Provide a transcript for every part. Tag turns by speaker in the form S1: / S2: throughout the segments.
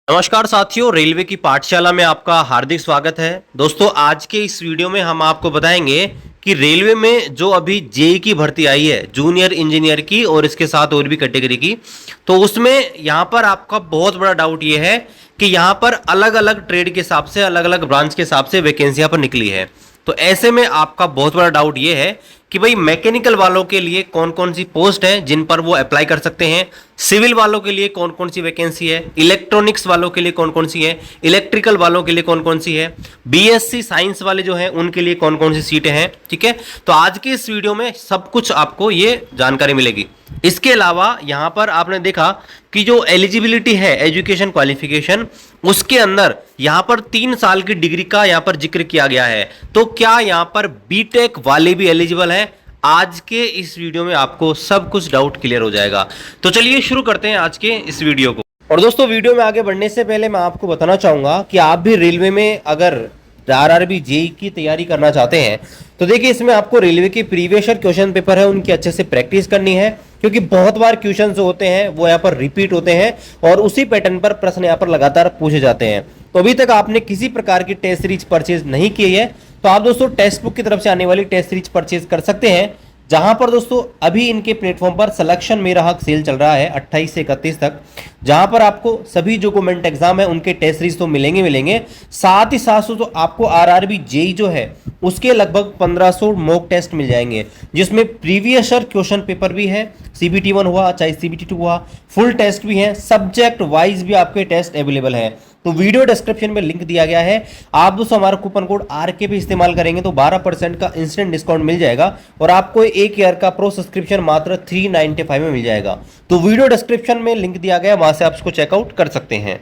S1: नमस्कार साथियों, रेलवे की पाठशाला में आपका हार्दिक स्वागत है। दोस्तों, आज के इस वीडियो में हम आपको बताएंगे कि रेलवे में जो अभी जेई की भर्ती आई है, जूनियर इंजीनियर की और इसके साथ और भी कैटेगरी की, तो उसमें यहाँ पर आपका बहुत बड़ा डाउट ये है कि यहाँ पर अलग अलग ट्रेड के हिसाब से, अलग अलग ब्रांच के हिसाब से वैकेंसी यहाँ पर निकली है। तो ऐसे में आपका बहुत बड़ा डाउट ये है कि भाई मैकेनिकल वालों के लिए कौन कौन सी पोस्ट है जिन पर वो अप्लाई कर सकते हैं, सिविल वालों के लिए कौन कौन सी वैकेंसी है, इलेक्ट्रॉनिक्स वालों के लिए कौन कौन सी है, इलेक्ट्रिकल वालों के लिए कौन कौन सी है, बीएससी साइंस वाले जो हैं उनके लिए कौन कौन सी सीटें हैं। ठीक है, तो आज के इस वीडियो में सब कुछ आपको ये जानकारी मिलेगी। इसके अलावा यहां पर आपने देखा कि जो एलिजिबिलिटी है, एजुकेशन क्वालिफिकेशन, उसके अंदर यहां पर 3 साल की डिग्री का यहां पर जिक्र किया गया है। तो क्या यहां पर बीटेक वाले भी एलिजिबल हैं? आज के इस वीडियो में आपको सब कुछ डाउट क्लियर हो जाएगा। तो चलिए शुरू करते हैं आज के इस वीडियो को। और दोस्तों, वीडियो में आगे बढ़ने से पहले मैं आपको बताना चाहूंगा कि आप भी रेलवे में अगर आरआरबी जेई की तैयारी करना चाहते हैं तो देखिए, इसमें आपको रेलवे की प्रीवियस ईयर क्वेश्चन पेपर है उनकी अच्छे से प्रैक्टिस करनी है, क्योंकि बहुत बार क्वेश्चन जो होते हैं वो यहाँ पर रिपीट होते हैं और उसी पैटर्न पर प्रश्न यहाँ पर लगातार पूछे जाते हैं। तो अभी तक आपने किसी प्रकार की टेस्ट सीरीज परचेज नहीं की है तो आप दोस्तों टेक्स्ट बुक की तरफ से आने वाली टेस्ट सीरीज परचेज कर सकते हैं, जहां पर दोस्तों अभी इनके प्लेटफॉर्म पर सिलेक्शन मेरा हक सेल चल रहा है 28 से 31 तक, जहां पर आपको सभी जो गवर्नमेंट एग्जाम है उनके टेस्ट सीरीज तो मिलेंगे। साथ ही साथ तो आपको आरआरबी जेई जो है उसके लगभग 1500 मॉक टेस्ट मिल जाएंगे, जिसमें प्रीवियस ईयर क्वेश्चन पेपर भी है, सीबीटी 1 हुआ चाहे सीबीटी 2 हुआ, फुल टेस्ट भी है, सब्जेक्ट वाइज भी आपके टेस्ट अवेलेबल है। तो वीडियो डिस्क्रिप्शन में लिंक दिया गया है, आप दोस्तों हमारा कूपन कोड आरके भी इस्तेमाल करेंगे तो 12% का इंस्टेंट डिस्काउंट मिल जाएगा और आपको 1 ईयर का प्रो सब्सक्रिप्शन मात्र 395 में मिल जाएगा। तो वीडियो डिस्क्रिप्शन में लिंक दिया गया, वहां से आप इसको चेकआउट कर सकते हैं।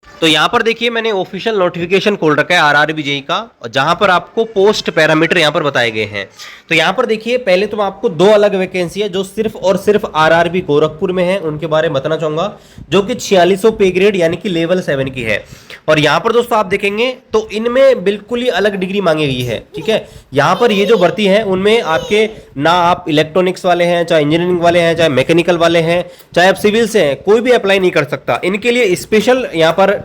S1: तो यहां पर देखिए, मैंने ऑफिशियल नोटिफिकेशन खोल रखा है आरआरबी जेई का, जहां पर आपको पोस्ट पैरामीटर यहां पर बताए गए हैं। तो यहां पर देखिए, पहले तो आपको 2 अलग वैकेंसी है जो सिर्फ और सिर्फ आरआरबी गोरखपुर में है, उनके बारे में बताना चाहूंगा, जो कि 4600 पे ग्रेड यानी कि लेवल 7 की है। और यहां पर दोस्तों आप देखेंगे तो इनमें बिल्कुल ही अलग डिग्री मांगी गई है। ठीक है, यहां पर ये जो भर्ती है उनमें आपके ना आप इलेक्ट्रॉनिक्स वाले हैं, चाहे इंजीनियरिंग वाले हैं, चाहे मैकेनिकल वाले हैं, चाहे आप सिविल से हैं, कोई भी अप्लाई नहीं कर सकता। इनके लिए स्पेशल यहां पर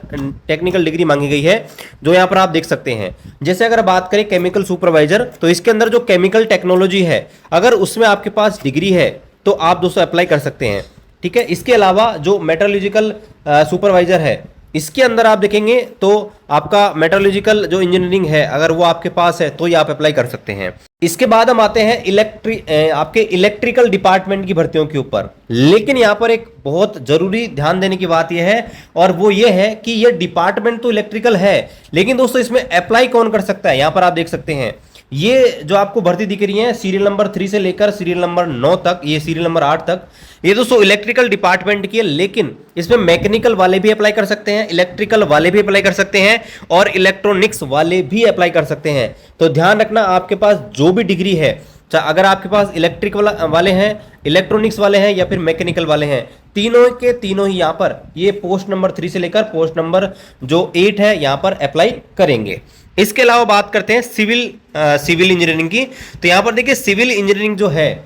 S1: टेक्निकल डिग्री मांगी गई है, जो यहां पर आप देख सकते हैं। जैसे अगर बात करें केमिकल सुपरवाइजर, तो इसके अंदर जो केमिकल टेक्नोलॉजी है, अगर उसमें आपके पास डिग्री है तो आप दोस्तों अप्लाई कर सकते हैं। ठीक है, इसके अलावा जो मेटलर्जिकल सुपरवाइजर है, इसके अंदर आप देखेंगे तो आपका मेटलर्जिकल जो इंजीनियरिंग है, अगर वो आपके पास है तो ये आप अप्लाई कर सकते हैं। इसके बाद हम आते हैं आपके इलेक्ट्रिकल डिपार्टमेंट की भर्तियों के ऊपर। लेकिन यहां पर एक बहुत जरूरी ध्यान देने की बात यह है, और वो ये है कि ये डिपार्टमेंट तो इलेक्ट्रिकल है, लेकिन दोस्तों इसमें अप्लाई कौन कर सकता है, यहां पर आप देख सकते हैं ये जो आपको भर्ती दिख रही है सीरियल नंबर 3 से लेकर सीरियल नंबर 9 तक, ये सीरियल नंबर 8 तक, ये दोस्तों इलेक्ट्रिकल डिपार्टमेंट की है। लेकिन इसमें मैकेनिकल वाले भी अप्लाई कर सकते हैं, इलेक्ट्रिकल वाले भी अप्लाई कर सकते हैं और इलेक्ट्रॉनिक्स वाले भी अप्लाई कर सकते हैं। तो ध्यान रखना, आपके पास जो भी डिग्री है, अगर आपके पास इलेक्ट्रिक वाले हैं, इलेक्ट्रॉनिक्स वाले हैं या फिर मैकेनिकल वाले हैं, तीनों के तीनों ही यहां पर ये पोस्ट नंबर 3 से लेकर पोस्ट नंबर जो 8 है यहां पर अप्लाई करेंगे। इसके अलावा बात करते हैं सिविल इंजीनियरिंग की। तो यहां पर देखिए, सिविल इंजीनियरिंग जो है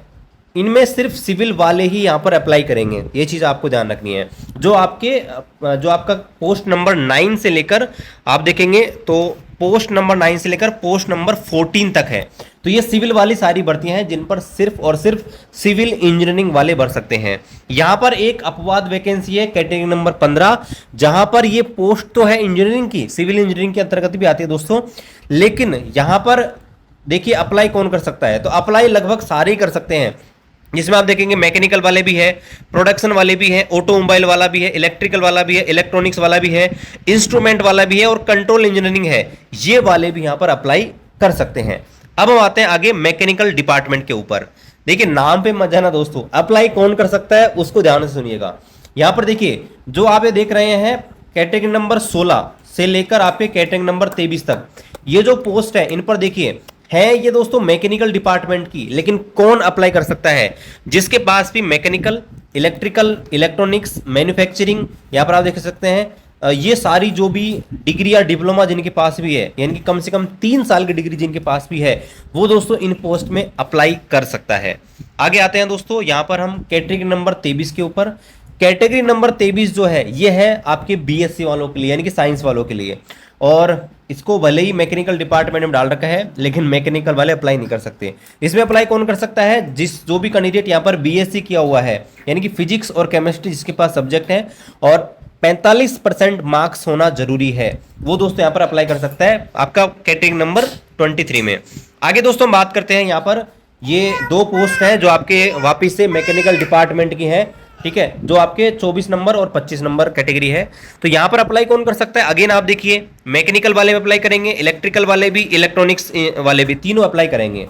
S1: इनमें सिर्फ सिविल वाले ही यहां पर अप्लाई करेंगे, ये चीज आपको ध्यान रखनी है। जो आपका पोस्ट नंबर 9 से लेकर आप देखेंगे तो पोस्ट नंबर 9 से लेकर पोस्ट नंबर 14 तक है, तो ये सिविल वाली सारी भर्तियां हैं जिन पर सिर्फ और सिर्फ सिविल इंजीनियरिंग वाले भर सकते हैं। यहां पर एक अपवाद वैकेंसी है कैटेगरी नंबर 15, जहां पर ये पोस्ट तो है इंजीनियरिंग की, सिविल इंजीनियरिंग के अंतर्गत भी आती है दोस्तों, लेकिन यहां पर देखिए अप्लाई कौन कर सकता है, तो अप्लाई लगभग सारे ही कर सकते हैं, जिसमें आप देखेंगे मैकेनिकल वाले भी है, प्रोडक्शन वाले भी है, ऑटोमोबाइल वाला भी है, इलेक्ट्रिकल वाला भी है, इलेक्ट्रॉनिक्स वाला भी है, इंस्ट्रूमेंट वाला भी है और कंट्रोल इंजीनियरिंग है, ये वाले भी यहां पर अप्लाई कर सकते हैं। अब हम आते हैं आगे मैकेनिकल डिपार्टमेंट के ऊपर। देखिए, नाम पे मत जाना दोस्तों, अप्लाई कौन कर सकता है उसको ध्यान से सुनिएगा। यहां पर देखिए, जो आप ये देख रहे हैं कैटेगरी नंबर 16 से लेकर आपके कैटेगरी नंबर 23 तक, ये जो पोस्ट है इन पर देखिए है ये दोस्तों मैकेनिकल डिपार्टमेंट की, लेकिन कौन अप्लाई कर सकता है, जिसके पास भी मैकेनिकल, इलेक्ट्रिकल, इलेक्ट्रॉनिक्स, मैन्युफैक्चरिंग, यहां पर आप देख सकते हैं ये सारी जो भी डिग्री या डिप्लोमा जिनके पास भी है, यानी कि कम से कम 3 साल की डिग्री जिनके पास भी है, वो दोस्तों इन पोस्ट में अप्लाई कर सकता है। आगे आते हैं दोस्तों, यहां पर हम कैटेगरी नंबर 23 के ऊपर। कैटेगरी नंबर 23 जो है ये है आपके बीएससी वालों के लिए, यानी कि साइंस वालों के लिए। और इसको भले ही मैकेनिकल डिपार्टमेंट में डाल रखा है, लेकिन मैकेनिकल वाले अप्लाई नहीं कर सकते। इसमें अप्लाई कौन कर सकता है? जो भी कैंडिडेट यहाँ पर बीएससी किया हुआ है, यानी कि फिजिक्स और केमिस्ट्री जिसके पास सब्जेक्ट है और 45% मार्क्स होना जरूरी है, वो दोस्तों यहाँ पर अप्लाई कर सकता है आपका कैटेगरी नंबर 23 में। आगे दोस्तों हम बात करते हैं, यहाँ पर ये 2 पोस्ट है जो आपके वापिस से मैकेनिकल डिपार्टमेंट की है, ठीक है, जो आपके 24 नंबर और 25 नंबर कैटेगरी है। तो यहाँ पर अप्लाई कौन कर सकता है? अगेन आप देखिए, मैकेनिकल वाले भी अप्लाई करेंगे, इलेक्ट्रिकल वाले भी, इलेक्ट्रॉनिक्स वाले भी, तीनों अप्लाई करेंगे।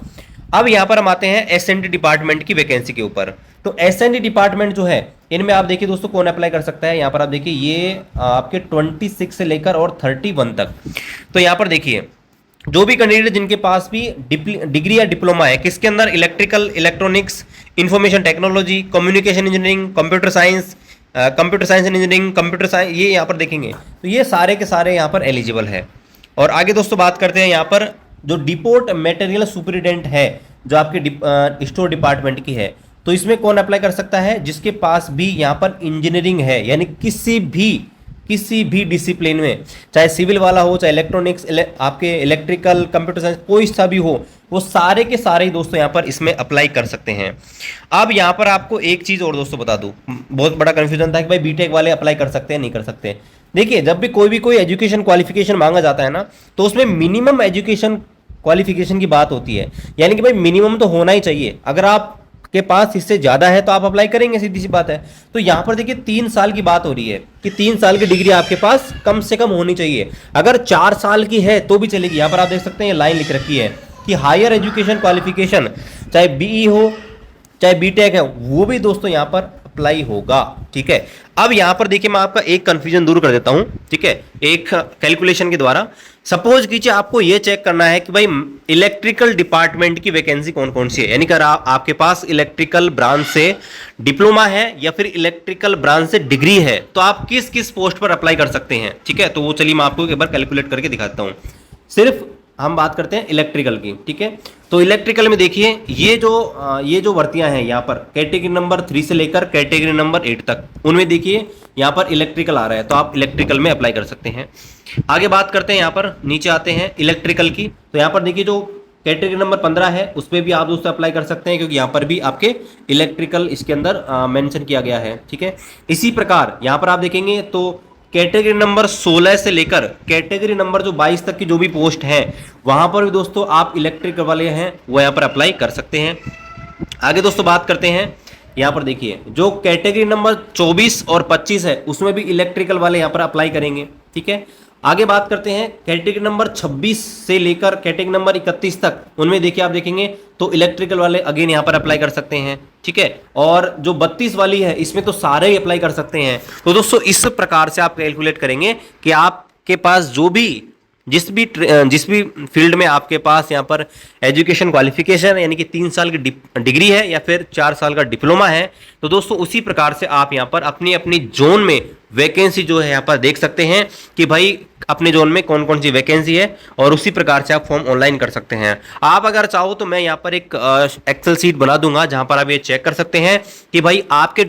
S1: अब यहाँ पर हम आते हैं एसएनडी डिपार्टमेंट की वैकेंसी के ऊपर। तो एसएनडी डिपार्टमेंट जो है, इनमें आप देखिए दोस्तों कौन अप्लाई कर सकता है। यहाँ पर आप देखिए ये आपके 26 से लेकर और 31 तक। तो यहाँ पर देखिए जो भी कैंडिडेट जिनके पास भी डिग्री या डिप्लोमा है, किसके अंदर? Electrical, electronics, information technology, communication engineering, computer science engineering, computer science, ये यहाँ पर देखेंगे तो ये सारे के सारे यहाँ पर एलिजिबल है। और आगे दोस्तों बात करते हैं यहाँ पर जो डिपोर्ट मटेरियल सुपरिटेंडेंट है, जो आपके स्टोर डिपार्टमेंट की है, तो इसमें कौन अप्लाई कर सकता है? जिसके पास भी यहाँ पर इंजीनियरिंग है, यानी किसी भी डिसिप्लिन में, चाहे सिविल वाला हो, चाहे इलेक्ट्रॉनिक्स, आपके इलेक्ट्रिकल, कंप्यूटर साइंस, कोई सा भी हो, वो सारे के सारे ही दोस्तों यहाँ पर इसमें अप्लाई कर सकते हैं। अब यहाँ पर आपको एक चीज़ और दोस्तों बता दूं, बहुत बड़ा कंफ्यूजन था कि भाई बीटेक वाले अप्लाई कर सकते हैं नहीं कर सकते। देखिए जब भी कोई एजुकेशन क्वालिफिकेशन मांगा जाता है ना, तो उसमें मिनिमम एजुकेशन क्वालिफिकेशन की बात होती है, यानी कि भाई मिनिमम तो होना ही चाहिए। अगर आप के पास इससे ज्यादा है तो आप अप्लाई करेंगे, सीधी सी बात है। तो यहां पर देखिए 3 साल की बात हो रही है कि 3 साल की डिग्री आपके पास कम से कम होनी चाहिए। अगर 4 साल की है तो भी चलेगी। यहां पर आप देख सकते हैं, ये लाइन लिख रखी है कि हायर एजुकेशन क्वालिफिकेशन, चाहे बीई हो चाहे बीटेक है, वो भी दोस्तों यहां पर अप्लाई होगा, ठीक है। अब यहां पर देखिए मैं आपका एक कंफ्यूजन दूर कर देता हूं, ठीक है, एक कैलकुलेशन के द्वारा। सपोज कीजिए आपको यह चेक करना है कि भाई इलेक्ट्रिकल डिपार्टमेंट की वैकेंसी कौन कौन सी है, यानी कि आपके पास इलेक्ट्रिकल ब्रांच से डिप्लोमा है या फिर इलेक्ट्रिकल ब्रांच से डिग्री है, तो आप किस किस पोस्ट पर अप्लाई कर सकते हैं, ठीक है। तो वो चलिए मैं आपको एक बार कैलकुलेट करके दिखाता हूं। सिर्फ हम बात करते हैं इलेक्ट्रिकल की, ठीक है। तो इलेक्ट्रिकल में देखिए ये जो भर्तियां हैं यहाँ पर कैटेगरी नंबर 3 से लेकर कैटेगरी नंबर 8 तक, उनमें देखिए यहाँ पर इलेक्ट्रिकल आ रहा है, तो आप इलेक्ट्रिकल में अप्लाई कर सकते हैं। आगे बात करते हैं, यहाँ पर नीचे आते हैं इलेक्ट्रिकल की। तो यहाँ पर देखिए जो कैटेगरी नंबर 15 है उस पर भी आप दोस्तों अप्लाई कर सकते हैं, क्योंकि यहाँ पर भी आपके इलेक्ट्रिकल इसके अंदर मेंशन किया गया है, ठीक है। इसी प्रकार यहाँ पर आप देखेंगे तो कैटेगरी नंबर 16 से लेकर कैटेगरी नंबर जो 22 तक की जो भी पोस्ट है, वहां पर भी दोस्तों आप इलेक्ट्रिकल वाले हैं वो यहाँ पर अप्लाई कर सकते हैं। आगे दोस्तों बात करते हैं, यहाँ पर देखिए जो कैटेगरी नंबर 24 और 25 है उसमें भी इलेक्ट्रिकल वाले यहाँ पर अप्लाई करेंगे, ठीक है। आगे बात करते हैं कैटेगरी नंबर 26 से लेकर कैटेगरी नंबर 31 तक, उनमें देखिए आप देखेंगे तो इलेक्ट्रिकल वाले अगेन यहाँ पर अप्लाई कर सकते हैं, ठीक है। और जो 32 वाली है इसमें तो सारे ही अप्लाई कर सकते हैं। तो दोस्तों इस प्रकार से आप कैलकुलेट करेंगे कि आपके पास जो भी जिस भी फील्ड में आपके पास यहाँ पर एजुकेशन क्वालिफिकेशन यानी कि 3 साल की डिग्री है या फिर 4 साल का डिप्लोमा है, तो दोस्तों उसी प्रकार से आप यहाँ पर अपनी अपनी जोन में वैकेंसी जो है यहाँ पर देख सकते हैं कि भाई अपने जोन में कौन कौन सी वैकेंसी है, और उसी प्रकार से आप फॉर्म ऑनलाइन कर सकते हैं। आप अगर चाहो तो मैं यहाँ पर एक एक्सेल शीट बना दूंगा जहां पर आप ये चेक कर सकते हैं कि भाई आपके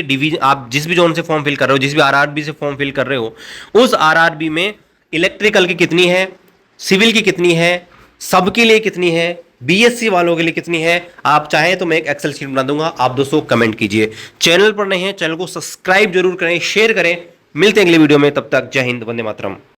S1: डिवीजन, आप जिस भी जोन से फॉर्म फिल कर रहे हो, जिस भी आरआरबी से फॉर्म फिल कर रहे हो, उस आरआरबी में इलेक्ट्रिकल की कितनी है, सिविल की कितनी है, सबके लिए कितनी है, बीएससी वालों के लिए कितनी है। आप चाहें तो मैं एक एक्सेल शीट बना दूंगा, आप दोस्तों कमेंट कीजिए। चैनल पर नहीं है, चैनल को सब्सक्राइब जरूर करें, शेयर करें। मिलते हैं अगले वीडियो में, तब तक जय हिंद, वंदे मातरम।